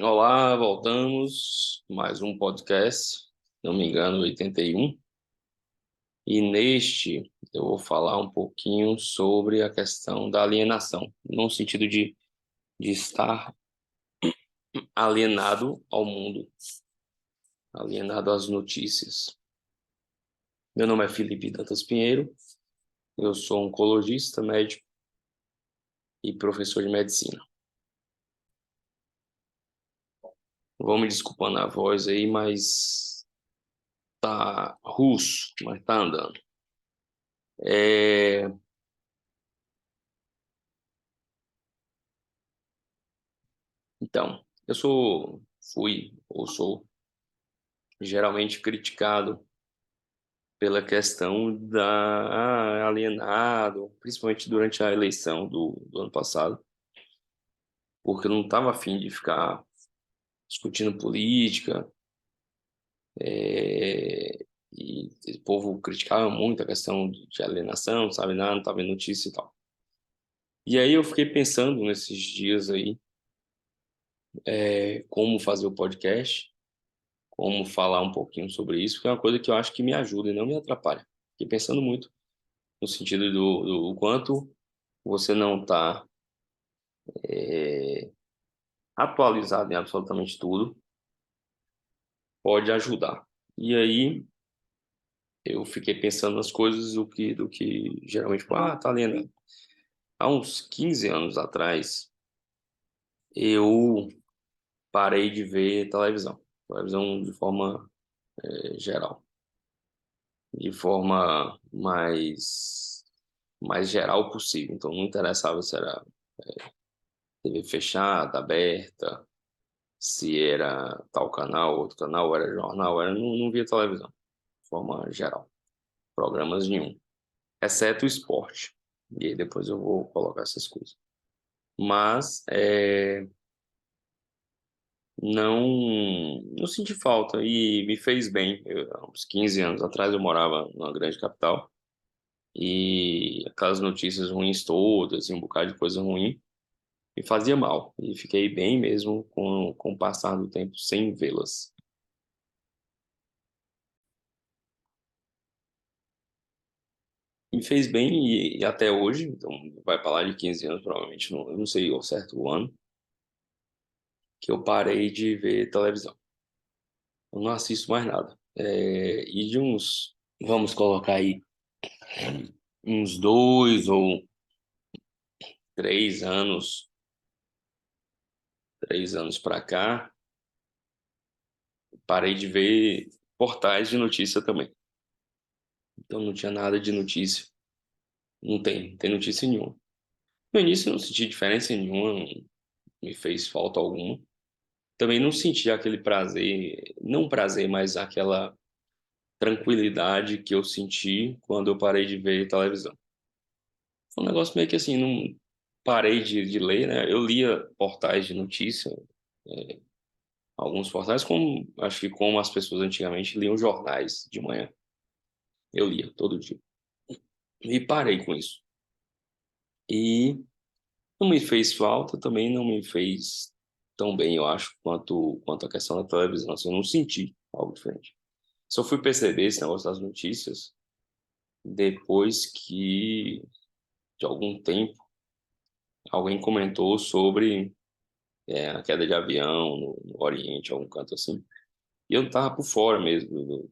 Olá, voltamos. Mais um podcast, se não me engano, 81. E neste eu vou falar um pouquinho sobre a questão da alienação, no sentido de estar alienado ao mundo, alienado às notícias. Meu nome é Felipe Dantas Pinheiro, eu sou oncologista, médico e professor de medicina. Vou me desculpando a voz aí, mas tá russo, mas tá andando. É... Então, fui ou sou geralmente criticado pela questão da alienado, principalmente durante a eleição do ano passado, porque eu não estava afim de ficar discutindo política, e o povo criticava muito a questão de alienação, não sabe nada, não estava vendo notícia e tal. E aí eu fiquei pensando nesses dias aí, como fazer o podcast, como falar um pouquinho sobre isso, que é uma coisa que eu acho que me ajuda e não me atrapalha. Fiquei pensando muito no sentido do quanto você não está atualizado em absolutamente tudo, pode ajudar. E aí eu fiquei pensando nas coisas do que geralmente, tipo, tá lendo. Há uns 15 anos atrás, eu parei de ver televisão de forma geral, de forma mais geral possível. Então não interessava se era TV fechada, aberta, se era tal canal, outro canal, era jornal, não via televisão, de forma geral, programas nenhum, exceto o esporte. E aí depois eu vou colocar essas coisas. Mas não senti falta e me fez bem. Há uns 15 anos atrás eu morava numa grande capital e aquelas notícias ruins todas e um bocado de coisa ruim me fazia mal. E fiquei bem mesmo com o passar do tempo sem vê-las. Me fez bem e até hoje, então vai para lá de 15 anos, provavelmente, não, eu não sei ao certo o ano, que eu parei de ver televisão. Eu não assisto mais nada. E de uns, vamos colocar aí, uns 2 ou 3 anos, 3 anos para cá, parei de ver portais de notícia também. Então não tinha nada de notícia. Não tem notícia nenhuma. No início eu não senti diferença nenhuma, não me fez falta alguma. Também não senti aquele prazer, não prazer, mas aquela tranquilidade que eu senti quando eu parei de ver televisão. Foi um negócio meio que assim, não parei de ler, né? Eu lia portais de notícia, é, alguns portais, como acho que como as pessoas antigamente liam jornais de manhã. Eu lia todo dia. E parei com isso. E não me fez falta, também não me fez tão bem, eu acho, quanto a questão da televisão. Assim, eu não senti algo diferente. Só fui perceber esse negócio das notícias depois que, de algum tempo, alguém comentou sobre a queda de avião no Oriente, algum canto assim. E eu tava por fora mesmo do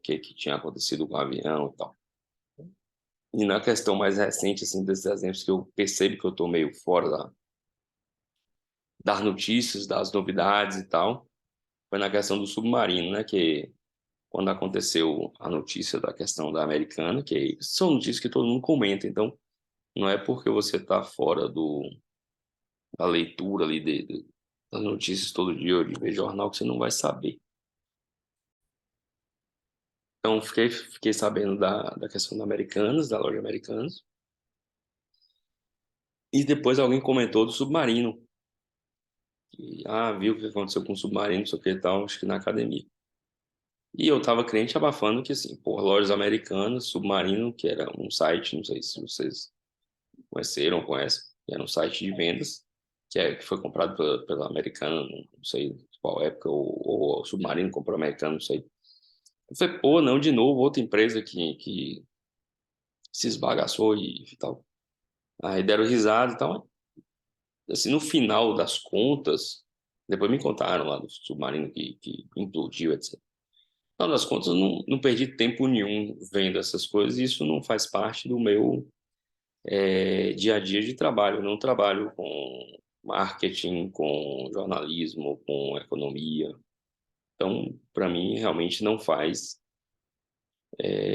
que tinha acontecido com o avião e tal. E na questão mais recente, assim, desses exemplos que eu percebo que eu tô meio fora das notícias, das novidades e tal, foi na questão do submarino, né? Que quando aconteceu a notícia da questão da Americana, que são notícias que todo mundo comenta, então não é porque você tá fora da leitura ali das notícias todo dia ou de ver jornal que você não vai saber. Então, fiquei sabendo da questão da Americanas, da loja Americanas. E depois alguém comentou do submarino. Que, viu o que aconteceu com o submarino, não sei o que e tal, acho que na academia. E eu tava crente abafando que, assim, por lojas americanas, Submarino, que era um site, não sei se vocês conheceram ou conhecem, que era um site de vendas, que foi comprado pela Americana, não sei qual época, ou o Submarino comprou a Americana, não sei. Eu falei, pô, não, de novo, outra empresa que se esbagaçou e tal. Aí deram risada e tal. Assim, no final das contas, depois me contaram lá do submarino que implodiu, etc. No final das contas, eu não perdi tempo nenhum vendo essas coisas, e isso não faz parte do meu dia a dia de trabalho. Eu não trabalho com marketing, com jornalismo, com economia. Então, para mim, realmente não faz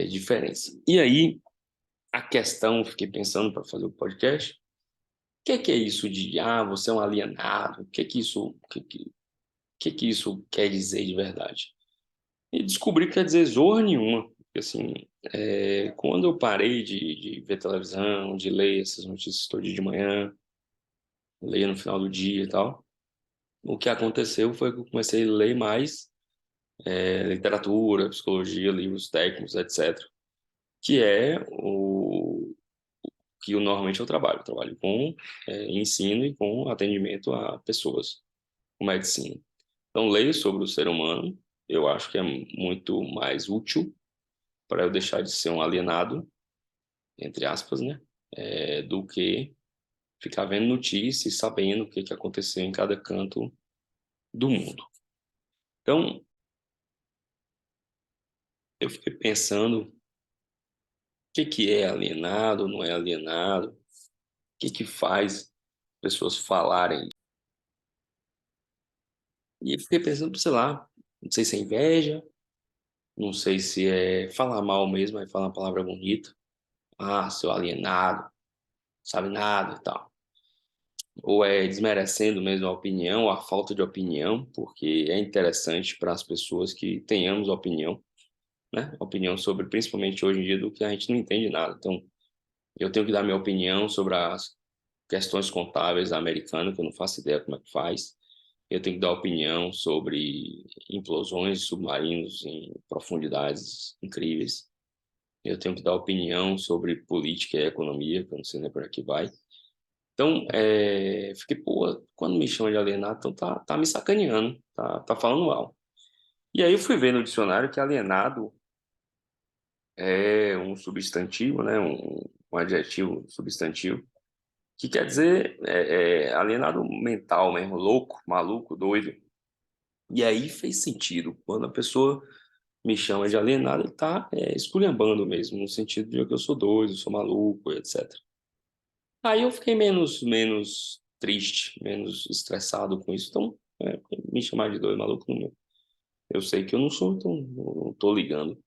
diferença. E aí, a questão, fiquei pensando para fazer o podcast, o que é isso de, você é um alienado? O que isso, que isso quer dizer de verdade? E descobri que quer dizer zorra nenhuma. Porque, assim, quando eu parei de ver televisão, de ler essas notícias todo dia de manhã, ler no final do dia e tal, o que aconteceu foi que eu comecei a ler mais literatura, psicologia, livros técnicos, etc. Que é o que eu, normalmente eu trabalho. Eu trabalho com ensino e com atendimento a pessoas, com medicina. Então, leio sobre o ser humano, eu acho que é muito mais útil para eu deixar de ser um alienado, entre aspas, né? Do que ficar vendo notícias e sabendo o que aconteceu em cada canto do mundo. Então, eu fiquei pensando o que é alienado, não é alienado, o que faz pessoas falarem. E eu fiquei pensando, sei lá, não sei se é inveja, não sei se é falar mal mesmo, é falar uma palavra bonita. Ah, seu alienado, sabe nada e tal. Ou é desmerecendo mesmo a opinião, a falta de opinião, porque é interessante para as pessoas que tenhamos opinião, né? Opinião sobre, principalmente hoje em dia, do que a gente não entende nada. Então, eu tenho que dar minha opinião sobre as questões contábeis da Americana, que eu não faço ideia como é que faz. Eu tenho que dar opinião sobre implosões de submarinos em profundidades incríveis. Eu tenho que dar opinião sobre política e economia, que eu não sei nem por aqui vai. Então, fiquei, pô, quando me chama de alienado, então tá me sacaneando, tá falando mal. E aí eu fui ver no dicionário que alienado é um substantivo, né, um adjetivo substantivo, que quer dizer alienado mental mesmo, louco, maluco, doido. E aí fez sentido. Quando a pessoa me chama de alienado, ele tá esculhambando mesmo, no sentido de que eu sou doido, sou maluco, etc. Aí eu fiquei menos triste, menos estressado com isso. Então, me chamar de doido, maluco, não. Eu sei que eu não sou, então não tô ligando.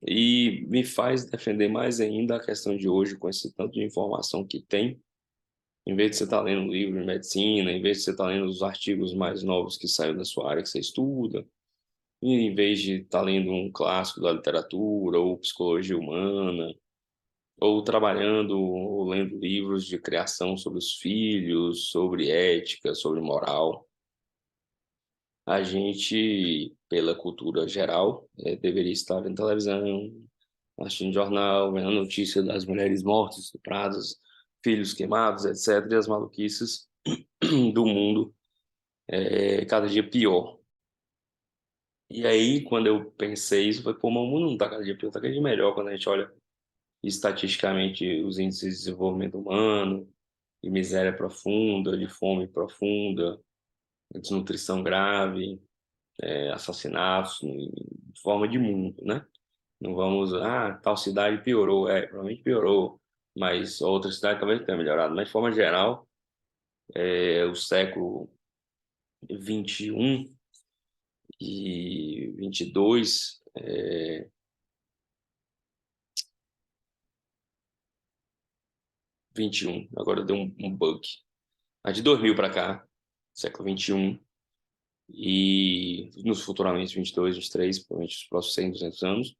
E me faz defender mais ainda a questão de hoje, com esse tanto de informação que tem. Em vez de você estar lendo um livro de medicina, em vez de você estar lendo os artigos mais novos que saíram da sua área que você estuda, e em vez de estar lendo um clássico da literatura ou psicologia humana, ou trabalhando ou lendo livros de criação sobre os filhos, sobre ética, sobre moral, a gente, pela cultura geral, deveria estar vendo televisão, assistindo jornal, vendo notícia das mulheres mortas, estupradas, filhos queimados, etc., e as maluquices do mundo cada dia pior. E aí, quando eu pensei isso, foi, pô, mas o mundo não está cada dia pior, está cada dia melhor quando a gente olha estatisticamente os índices de desenvolvimento humano, de miséria profunda, de fome profunda, desnutrição grave, assassinatos, de forma de mundo, né? Não vamos, tal cidade piorou, provavelmente piorou, mas outra cidade talvez tenha melhorado, mas de forma geral, o século 21 e 22, 21, agora deu um bug. A de 2000 para cá, século 21, e nos futuramente 22, 23, provavelmente os próximos 100, 200 anos,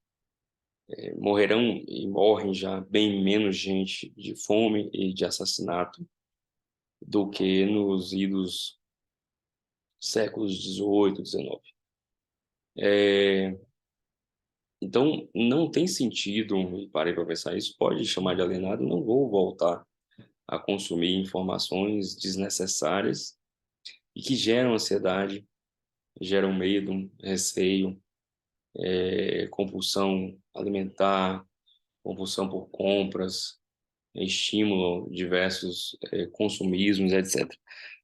morrerão e morrem já bem menos gente de fome e de assassinato do que nos idos séculos 18, 19. Então, não tem sentido, e parei para pensar isso, pode chamar de alienado, não vou voltar a consumir informações desnecessárias e que geram ansiedade, geram medo, receio, compulsão alimentar, compulsão por compras, estímulo, diversos consumismos, etc.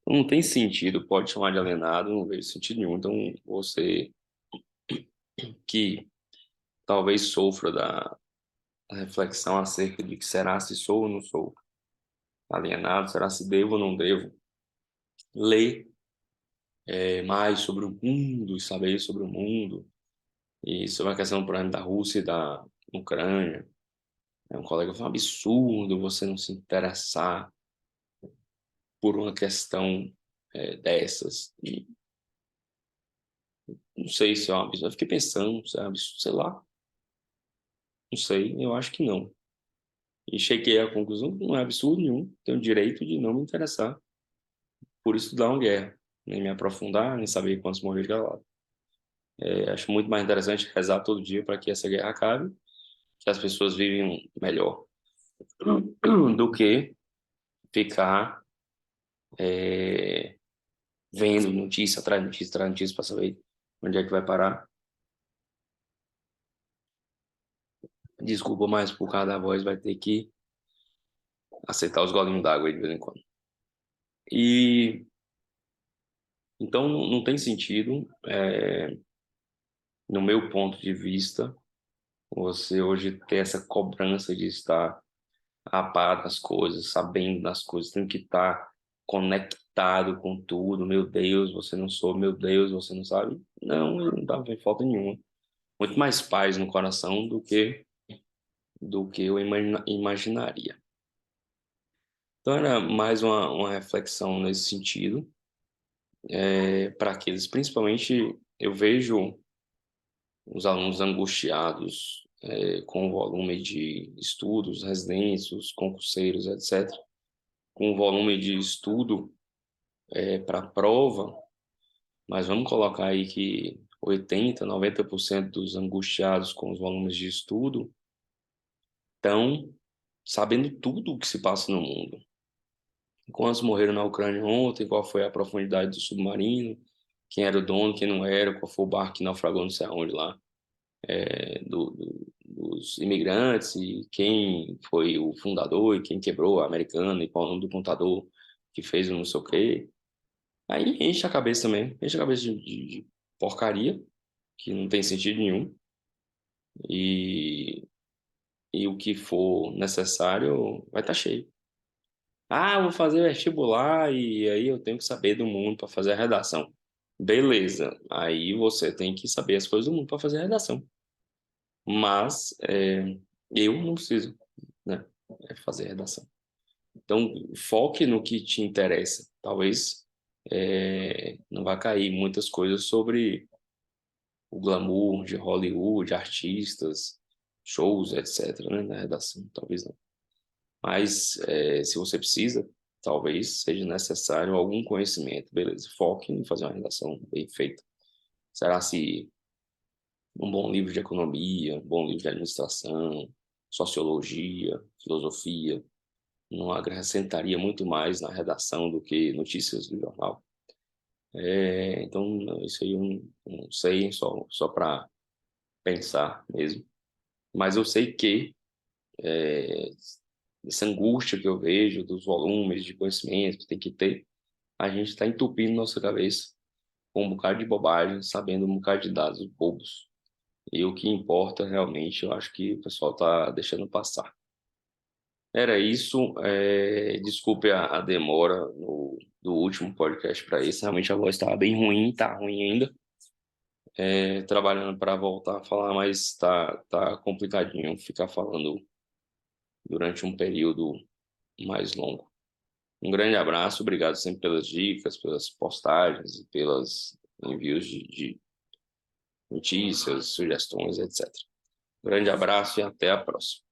Então, não tem sentido, pode chamar de alienado, não vejo sentido nenhum. Então, você que talvez sofra da reflexão acerca de que será se sou ou não sou alienado, será se devo ou não devo ler mais sobre o mundo e saber sobre o mundo e sobre a questão, por exemplo, da Rússia e da Ucrânia. Um colega falou: um absurdo você não se interessar por uma questão dessas. E não sei se é um absurdo. Eu fiquei pensando, se é um absurdo, sei lá. Não sei, eu acho que não. E cheguei à conclusão que não é absurdo nenhum. Tenho o direito de não me interessar por estudar uma guerra, nem me aprofundar, nem saber quantos morreram de cada lado. Acho muito mais interessante rezar todo dia para que essa guerra acabe, que as pessoas vivem melhor, do que ficar vendo notícia atrás notícia para saber onde é que vai parar. Desculpa, mas por causa da voz vai ter que aceitar os golinhos d'água aí de vez em quando. E então não tem sentido, no meu ponto de vista, você hoje ter essa cobrança de estar a par das coisas, sabendo das coisas, tem que estar conectado com tudo. Meu Deus, você não soube, meu Deus, você não sabe. Não dá falta nenhuma. Muito mais paz no coração do que eu imaginaria. Então era mais uma reflexão nesse sentido, para aqueles, principalmente eu vejo os alunos angustiados com o volume de estudos, residências, concurseiros, etc., com o volume de estudo para a prova, mas vamos colocar aí que 80, 90% dos angustiados com os volumes de estudo estão sabendo tudo o que se passa no mundo. Quantos morreram na Ucrânia ontem, qual foi a profundidade do submarino, quem era o dono, quem não era, qual foi o barco que naufragou não sei aonde lá, dos imigrantes, e quem foi o fundador, e quem quebrou a Americana, e qual é o nome do contador que fez o não sei o quê. Aí enche a cabeça também, enche a cabeça de porcaria, que não tem sentido nenhum, e, e o que for necessário vai estar cheio. Ah, eu vou fazer vestibular e aí eu tenho que saber do mundo para fazer a redação. Beleza, aí você tem que saber as coisas do mundo para fazer a redação. Mas eu não preciso, né, fazer a redação. Então, foque no que te interessa. Talvez não vai cair muitas coisas sobre o glamour de Hollywood, artistas, shows, etc., né, na redação. Talvez não. Mas se você precisa, talvez seja necessário algum conhecimento. Beleza, foque em fazer uma redação bem feita. Será se um bom livro de economia, um bom livro de administração, sociologia, filosofia, não acrescentaria muito mais na redação do que notícias do jornal? Então, isso aí eu não sei, só para pensar mesmo. Mas eu sei que é, essa angústia que eu vejo dos volumes de conhecimento que tem que ter, a gente está entupindo nossa cabeça com um bocado de bobagem, sabendo um bocado de dados bobos. E o que importa realmente, eu acho que o pessoal está deixando passar. Era isso. Desculpe a demora do último podcast para esse. Realmente a voz estava bem ruim, tá ruim ainda. Trabalhando para voltar a falar, mas tá complicadinho ficar falando durante um período mais longo. Um grande abraço, obrigado sempre pelas dicas, pelas postagens e pelos envios de notícias, sugestões, etc. Grande abraço e até a próxima.